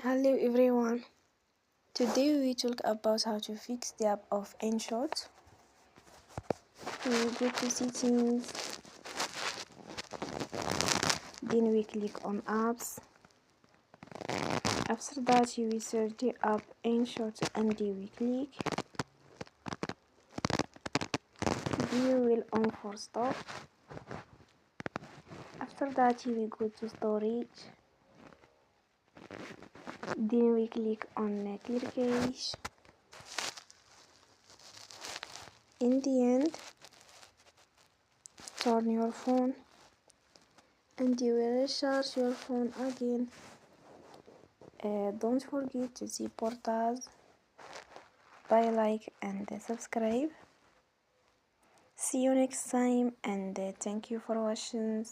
Hello everyone. Today we talk about how to fix the app of InShOt. We go to settings, then we click on apps. After that we will search the app InShOt and we click. We will on for stop. After that we go to storage. Then we click on clear cache. In the end, turn your phone and you will recharge your phone again. Don't forget to support us by like and subscribe. See you next time and thank you for watching.